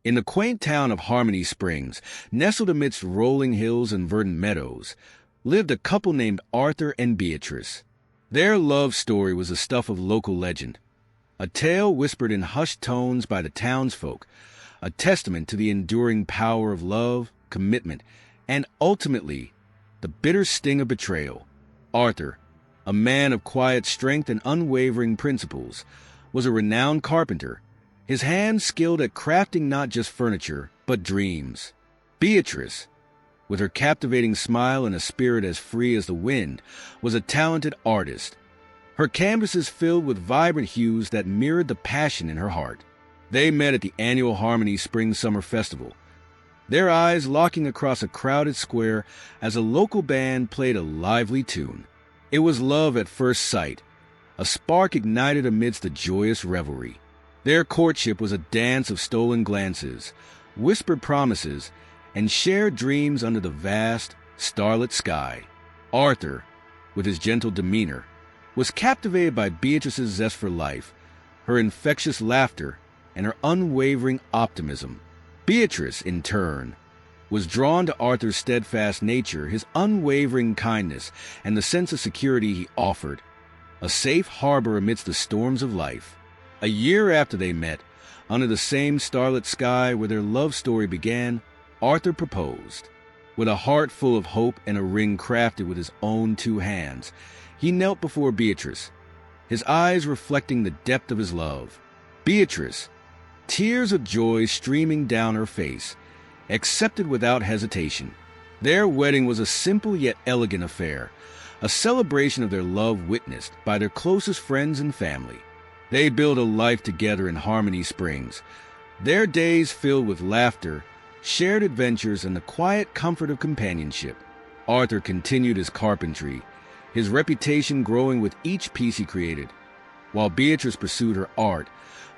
In the quaint town of Harmony Springs, nestled amidst rolling hills and verdant meadows, lived a couple named Arthur and Beatrice. Their love story was the stuff of local legend, a tale whispered in hushed tones by the townsfolk, a testament to the enduring power of love, commitment, and ultimately, the bitter sting of betrayal. Arthur, a man of quiet strength and unwavering principles, was a renowned carpenter, his hands skilled at crafting not just furniture, but dreams. Beatrice, with her captivating smile and a spirit as free as the wind, was a talented artist, her canvases filled with vibrant hues that mirrored the passion in her heart. They met at the annual Harmony Spring Summer Festival, their eyes locking across a crowded square as a local band played a lively tune. It was love at first sight, a spark ignited amidst the joyous revelry. Their courtship was a dance of stolen glances, whispered promises, and shared dreams under the vast, starlit sky. Arthur, with his gentle demeanor, was captivated by Beatrice's zest for life, her infectious laughter, and her unwavering optimism. Beatrice, in turn, was drawn to Arthur's steadfast nature, his unwavering kindness, and the sense of security he offered, a safe harbor amidst the storms of life. A year after they met, under the same starlit sky where their love story began, Arthur proposed. With a heart full of hope and a ring crafted with his own two hands, he knelt before Beatrice, his eyes reflecting the depth of his love. Beatrice, tears of joy streaming down her face, accepted without hesitation. Their wedding was a simple yet elegant affair, a celebration of their love witnessed by their closest friends and family. They built a life together in Harmony Springs, their days filled with laughter, shared adventures, and the quiet comfort of companionship. Arthur continued his carpentry, his reputation growing with each piece he created, while Beatrice pursued her art,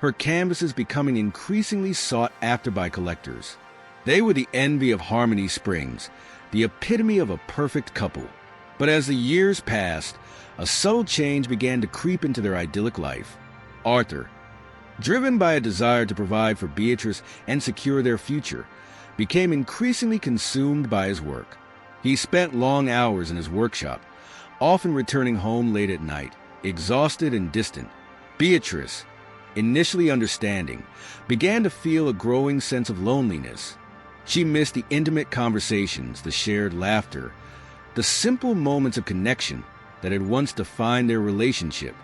her canvases becoming increasingly sought after by collectors. They were the envy of Harmony Springs, the epitome of a perfect couple. But as the years passed, a subtle change began to creep into their idyllic life. Arthur, driven by a desire to provide for Beatrice and secure their future, became increasingly consumed by his work. He spent long hours in his workshop, often returning home late at night, exhausted and distant. Beatrice, initially understanding, began to feel a growing sense of loneliness. She missed the intimate conversations, the shared laughter, the simple moments of connection that had once defined their relationship.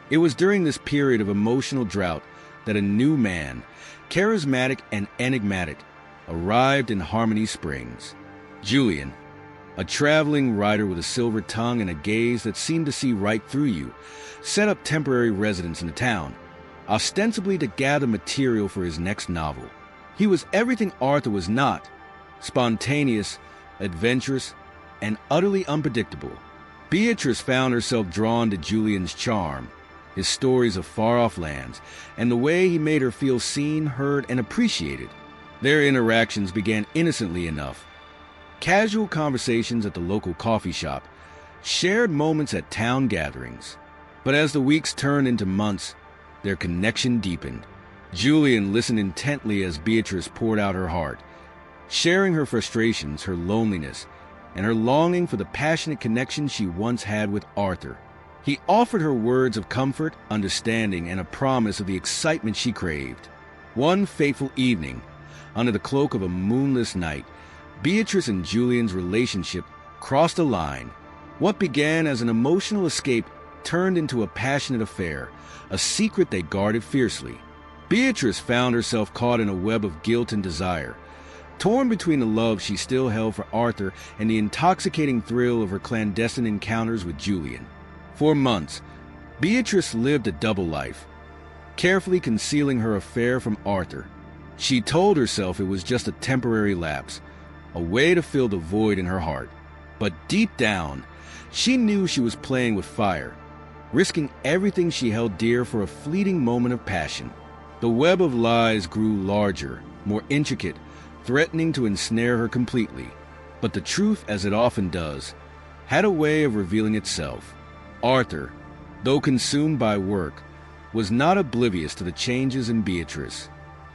It was during this period of emotional drought that a new man, charismatic and enigmatic, arrived in Harmony Springs. Julian, a traveling writer with a silver tongue and a gaze that seemed to see right through you, set up temporary residence in the town, ostensibly to gather material for his next novel. He was everything Arthur was not: spontaneous, adventurous, and utterly unpredictable. Beatrice found herself drawn to Julian's charm, his stories of far-off lands, and the way he made her feel seen, heard, and appreciated. Their interactions began innocently enough. Casual conversations at the local coffee shop, shared moments at town gatherings. But as the weeks turned into months, their connection deepened. Julian listened intently as Beatrice poured out her heart, sharing her frustrations, her loneliness, and her longing for the passionate connection she once had with Arthur. He offered her words of comfort, understanding, and a promise of the excitement she craved. One fateful evening, under the cloak of a moonless night, Beatrice and Julian's relationship crossed a line. What began as an emotional escape turned into a passionate affair, a secret they guarded fiercely. Beatrice found herself caught in a web of guilt and desire, torn between the love she still held for Arthur and the intoxicating thrill of her clandestine encounters with Julian. For months, Beatrice lived a double life, carefully concealing her affair from Arthur. She told herself it was just a temporary lapse, a way to fill the void in her heart. But deep down, she knew she was playing with fire, risking everything she held dear for a fleeting moment of passion. The web of lies grew larger, more intricate, threatening to ensnare her completely. But the truth, as it often does, had a way of revealing itself. Arthur, though consumed by work, was not oblivious to the changes in Beatrice.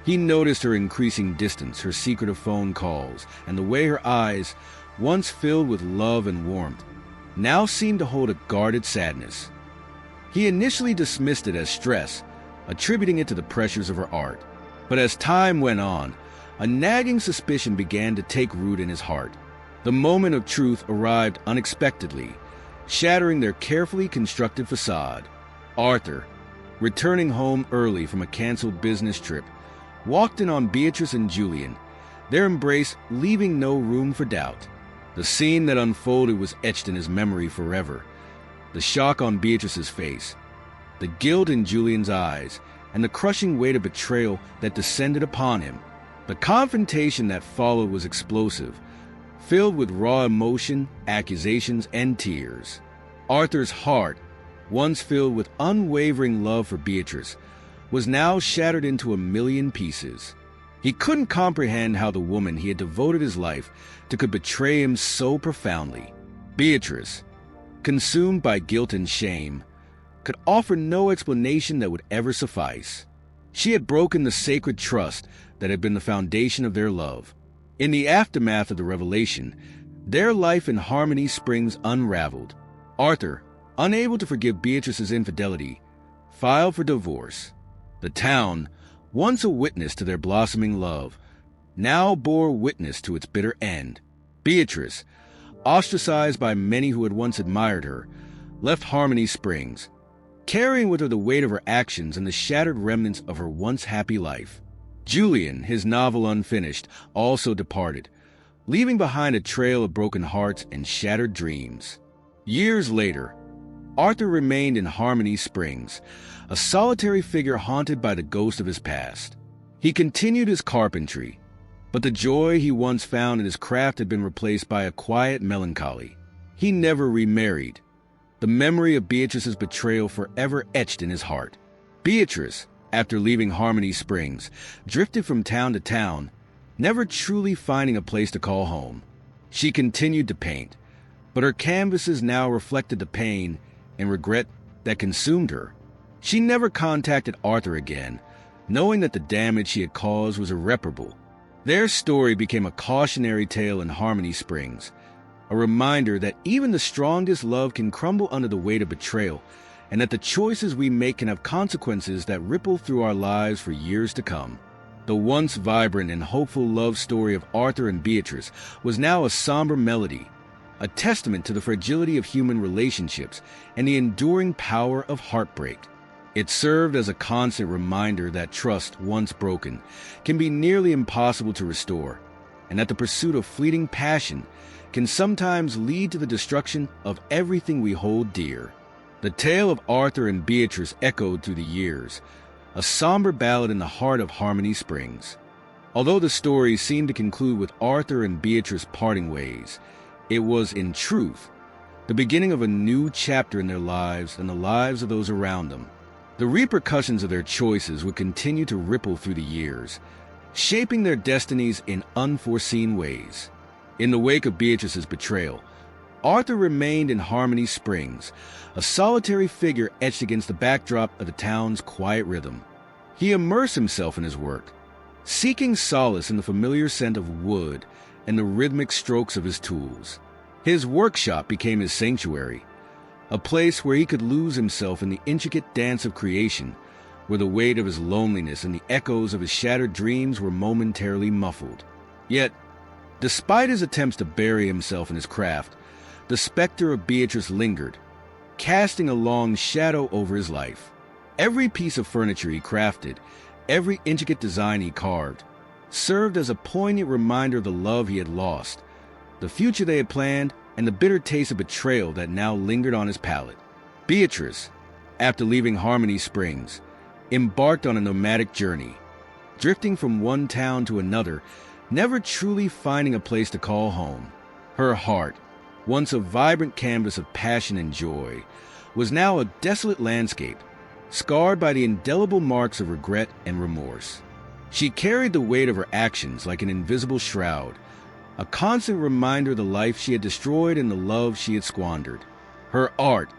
He noticed her increasing distance, her secretive phone calls, and the way her eyes, once filled with love and warmth, now seemed to hold a guarded sadness. He initially dismissed it as stress, attributing it to the pressures of her art. But as time went on, a nagging suspicion began to take root in his heart. The moment of truth arrived unexpectedly, shattering their carefully constructed facade. Arthur, returning home early from a canceled business trip, walked in on Beatrice and Julian, their embrace leaving no room for doubt. The scene that unfolded was etched in his memory forever. The shock on Beatrice's face, the guilt in Julian's eyes, and the crushing weight of betrayal that descended upon him. The confrontation that followed was explosive, filled with raw emotion, accusations, and tears. Arthur's heart, once filled with unwavering love for Beatrice, was now shattered into a million pieces. He couldn't comprehend how the woman he had devoted his life to could betray him so profoundly. Beatrice, consumed by guilt and shame, could offer no explanation that would ever suffice. She had broken the sacred trust that had been the foundation of their love. In the aftermath of the revelation, their life in Harmony Springs unraveled. Arthur, unable to forgive Beatrice's infidelity, filed for divorce. The town, once a witness to their blossoming love, now bore witness to its bitter end. Beatrice, ostracized by many who had once admired her, left Harmony Springs, carrying with her the weight of her actions and the shattered remnants of her once happy life. Julian, his novel unfinished, also departed, leaving behind a trail of broken hearts and shattered dreams. Years later, Arthur remained in Harmony Springs, a solitary figure haunted by the ghost of his past. He continued his carpentry, but the joy he once found in his craft had been replaced by a quiet melancholy. He never remarried, the memory of Beatrice's betrayal forever etched in his heart. Beatrice, after leaving Harmony Springs, drifted from town to town, never truly finding a place to call home. She continued to paint, but her canvases now reflected the pain and regret that consumed her. She never contacted Arthur again, knowing that the damage she had caused was irreparable. Their story became a cautionary tale in Harmony Springs, a reminder that even the strongest love can crumble under the weight of betrayal, and that the choices we make can have consequences that ripple through our lives for years to come. The once vibrant and hopeful love story of Arthur and Beatrice was now a somber melody, a testament to the fragility of human relationships and the enduring power of heartbreak. It served as a constant reminder that trust, once broken, can be nearly impossible to restore, and that the pursuit of fleeting passion can sometimes lead to the destruction of everything we hold dear. The tale of Arthur and Beatrice echoed through the years, a somber ballad in the heart of Harmony Springs. Although the story seemed to conclude with Arthur and Beatrice parting ways, it was, in truth, the beginning of a new chapter in their lives and the lives of those around them. The repercussions of their choices would continue to ripple through the years, shaping their destinies in unforeseen ways. In the wake of Beatrice's betrayal, Arthur remained in Harmony Springs, a solitary figure etched against the backdrop of the town's quiet rhythm. He immersed himself in his work, seeking solace in the familiar scent of wood and the rhythmic strokes of his tools. His workshop became his sanctuary, a place where he could lose himself in the intricate dance of creation, where the weight of his loneliness and the echoes of his shattered dreams were momentarily muffled. Yet, despite his attempts to bury himself in his craft, the specter of Beatrice lingered, casting a long shadow over his life. Every piece of furniture he crafted, every intricate design he carved, served as a poignant reminder of the love he had lost, the future they had planned, and the bitter taste of betrayal that now lingered on his palate. Beatrice, after leaving Harmony Springs, embarked on a nomadic journey, drifting from one town to another, never truly finding a place to call home. Her heart, once a vibrant canvas of passion and joy, was now a desolate landscape, scarred by the indelible marks of regret and remorse. She carried the weight of her actions like an invisible shroud, a constant reminder of the life she had destroyed and the love she had squandered. Her art,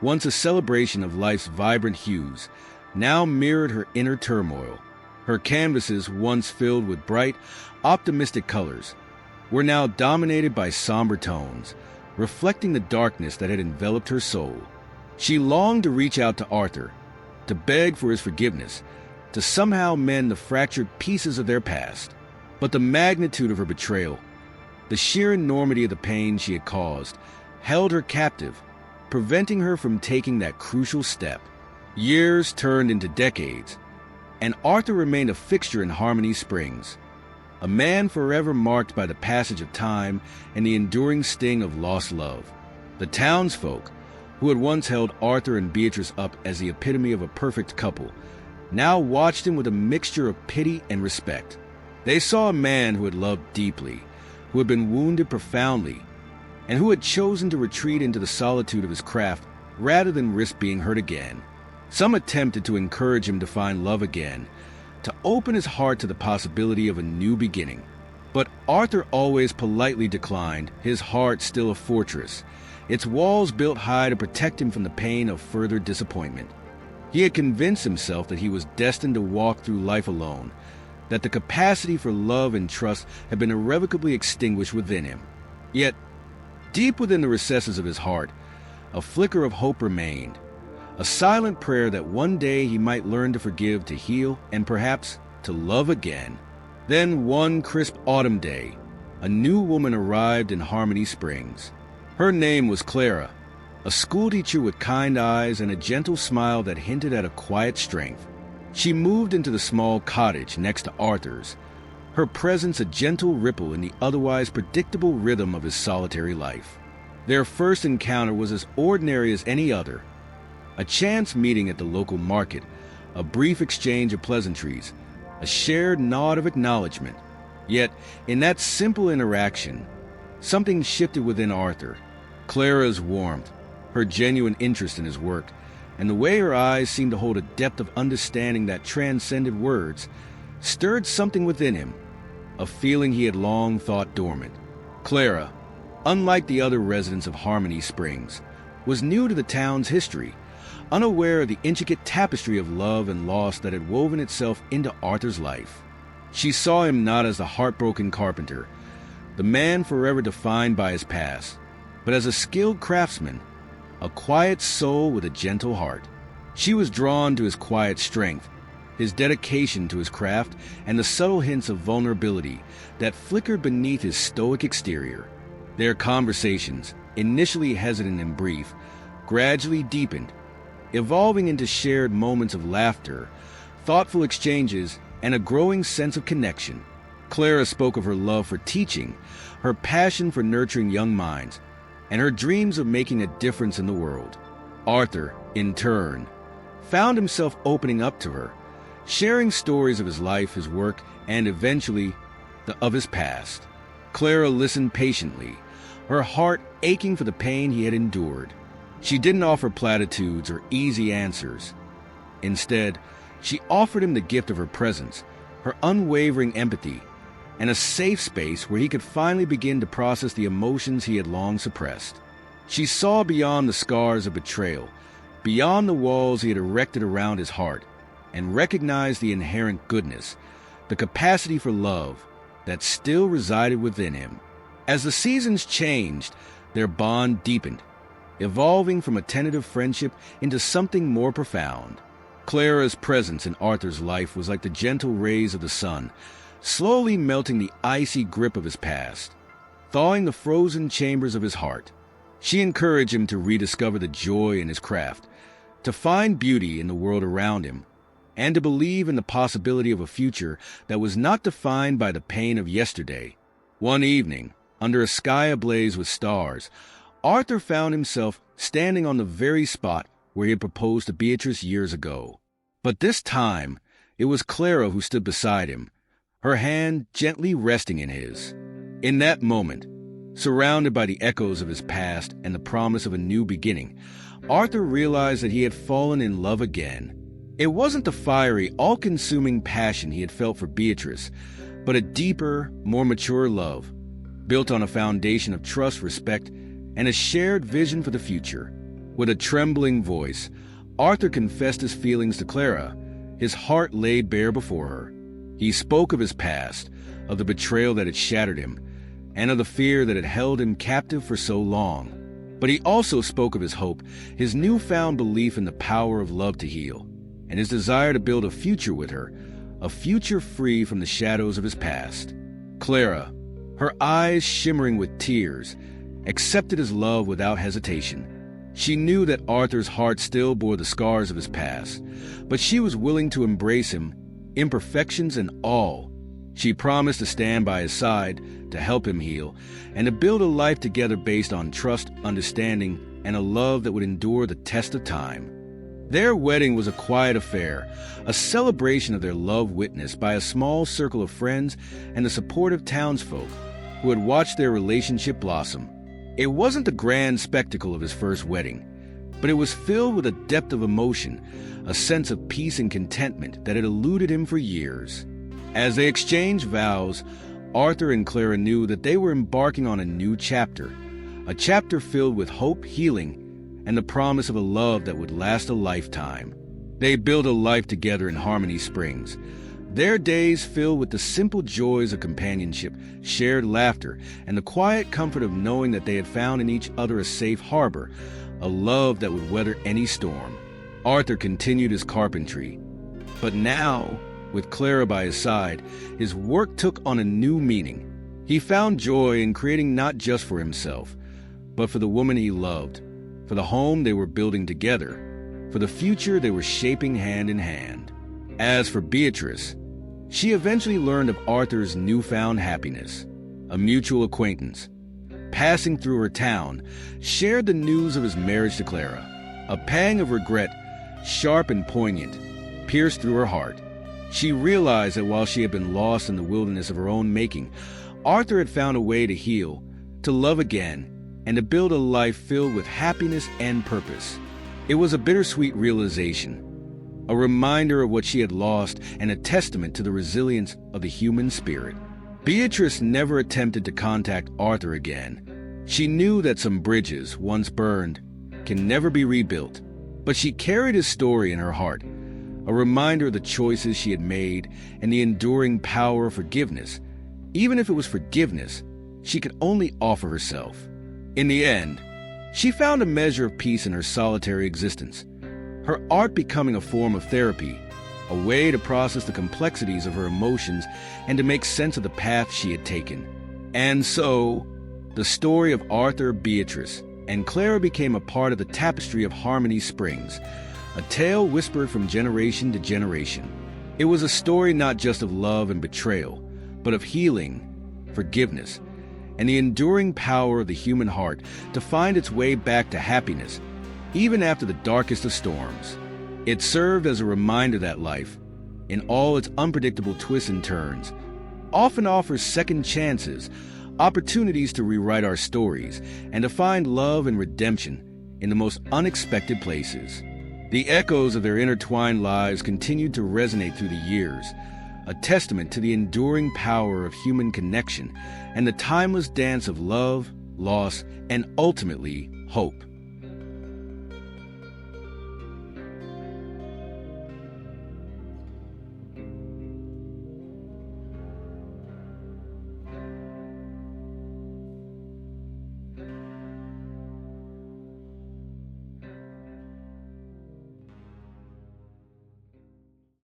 once a celebration of life's vibrant hues, now mirrored her inner turmoil, Her canvases, once filled with bright, optimistic colors, were now dominated by somber tones, reflecting the darkness that had enveloped her soul. She longed to reach out to Arthur, to beg for his forgiveness, to somehow mend the fractured pieces of their past. But the magnitude of her betrayal, the sheer enormity of the pain she had caused, held her captive, preventing her from taking that crucial step. Years turned into decades, and Arthur remained a fixture in Harmony Springs, a man forever marked by the passage of time and the enduring sting of lost love. The townsfolk, who had once held Arthur and Beatrice up as the epitome of a perfect couple, now watched him with a mixture of pity and respect. They saw a man who had loved deeply, who had been wounded profoundly, and who had chosen to retreat into the solitude of his craft rather than risk being hurt again. Some attempted to encourage him to find love again, to open his heart to the possibility of a new beginning. But Arthur always politely declined, his heart still a fortress, its walls built high to protect him from the pain of further disappointment. He had convinced himself that he was destined to walk through life alone, that the capacity for love and trust had been irrevocably extinguished within him. Yet, deep within the recesses of his heart, a flicker of hope remained, a silent prayer that one day he might learn to forgive, to heal, and perhaps to love again. Then one crisp autumn day, a new woman arrived in Harmony Springs. Her name was Clara, a schoolteacher with kind eyes and a gentle smile that hinted at a quiet strength. She moved into the small cottage next to Arthur's, her presence a gentle ripple in the otherwise predictable rhythm of his solitary life. Their first encounter was as ordinary as any other. A chance meeting at the local market, a brief exchange of pleasantries, a shared nod of acknowledgement. Yet, in that simple interaction, something shifted within Arthur. Clara's warmth, her genuine interest in his work, and the way her eyes seemed to hold a depth of understanding that transcended words, stirred something within him, a feeling he had long thought dormant. Clara, unlike the other residents of Harmony Springs, was new to the town's history, unaware of the intricate tapestry of love and loss that had woven itself into Arthur's life. She saw him not as the heartbroken carpenter, the man forever defined by his past, but as a skilled craftsman, a quiet soul with a gentle heart. She was drawn to his quiet strength, his dedication to his craft, and the subtle hints of vulnerability that flickered beneath his stoic exterior. Their conversations, initially hesitant and brief, gradually deepened, evolving into shared moments of laughter, thoughtful exchanges, and a growing sense of connection. Clara spoke of her love for teaching, her passion for nurturing young minds, and her dreams of making a difference in the world. Arthur, in turn, found himself opening up to her, sharing stories of his life, his work, and eventually, of his past. Clara listened patiently, her heart aching for the pain he had endured. She didn't offer platitudes or easy answers. Instead, she offered him the gift of her presence, her unwavering empathy, and a safe space where he could finally begin to process the emotions he had long suppressed. She saw beyond the scars of betrayal, beyond the walls he had erected around his heart, and recognized the inherent goodness, the capacity for love that still resided within him. As the seasons changed, their bond deepened, evolving from a tentative friendship into something more profound. Clara's presence in Arthur's life was like the gentle rays of the sun, slowly melting the icy grip of his past, thawing the frozen chambers of his heart. She encouraged him to rediscover the joy in his craft, to find beauty in the world around him, and to believe in the possibility of a future that was not defined by the pain of yesterday. One evening, under a sky ablaze with stars, Arthur found himself standing on the very spot where he had proposed to Beatrice years ago. But this time, it was Clara who stood beside him, her hand gently resting in his. In that moment, surrounded by the echoes of his past and the promise of a new beginning, Arthur realized that he had fallen in love again. It wasn't the fiery, all-consuming passion he had felt for Beatrice, but a deeper, more mature love, built on a foundation of trust, respect, and a shared vision for the future. With a trembling voice, Arthur confessed his feelings to Clara, his heart laid bare before her. He spoke of his past, of the betrayal that had shattered him, and of the fear that had held him captive for so long. But he also spoke of his hope, his newfound belief in the power of love to heal, and his desire to build a future with her, a future free from the shadows of his past. Clara, her eyes shimmering with tears, accepted his love without hesitation. She knew that Arthur's heart still bore the scars of his past, but she was willing to embrace him, imperfections and all. She promised to stand by his side, to help him heal, and to build a life together based on trust, understanding, and a love that would endure the test of time. Their wedding was a quiet affair, a celebration of their love witnessed by a small circle of friends and the supportive townsfolk who had watched their relationship blossom. It wasn't the grand spectacle of his first wedding, but it was filled with a depth of emotion, a sense of peace and contentment that had eluded him for years. As they exchanged vows, Arthur and Clara knew that they were embarking on a new chapter, a chapter filled with hope, healing, and the promise of a love that would last a lifetime. They built a life together in Harmony Springs, their days filled with the simple joys of companionship, shared laughter, and the quiet comfort of knowing that they had found in each other a safe harbor, a love that would weather any storm. Arthur continued his carpentry, but now, with Clara by his side, his work took on a new meaning. He found joy in creating not just for himself, but for the woman he loved, for the home they were building together, for the future they were shaping hand in hand. As for Beatrice, she eventually learned of Arthur's newfound happiness. A mutual acquaintance, passing through her town, shared the news of his marriage to Clara. A pang of regret, sharp and poignant, pierced through her heart. She realized that while she had been lost in the wilderness of her own making, Arthur had found a way to heal, to love again, and to build a life filled with happiness and purpose. It was a bittersweet realization, a reminder of what she had lost and a testament to the resilience of the human spirit. Beatrice never attempted to contact Arthur again. She knew that some bridges, once burned, can never be rebuilt, but she carried his story in her heart, a reminder of the choices she had made and the enduring power of forgiveness, even if it was forgiveness she could only offer herself. In the end, she found a measure of peace in her solitary existence, her art becoming a form of therapy, a way to process the complexities of her emotions and to make sense of the path she had taken. And so, the story of Arthur, Beatrice, and Clara became a part of the tapestry of Harmony Springs, a tale whispered from generation to generation. It was a story not just of love and betrayal, but of healing, forgiveness, and the enduring power of the human heart to find its way back to happiness, even after the darkest of storms. It served as a reminder that life, in all its unpredictable twists and turns, often offers second chances, opportunities to rewrite our stories, and to find love and redemption in the most unexpected places. The echoes of their intertwined lives continued to resonate through the years, a testament to the enduring power of human connection and the timeless dance of love, loss, and ultimately hope.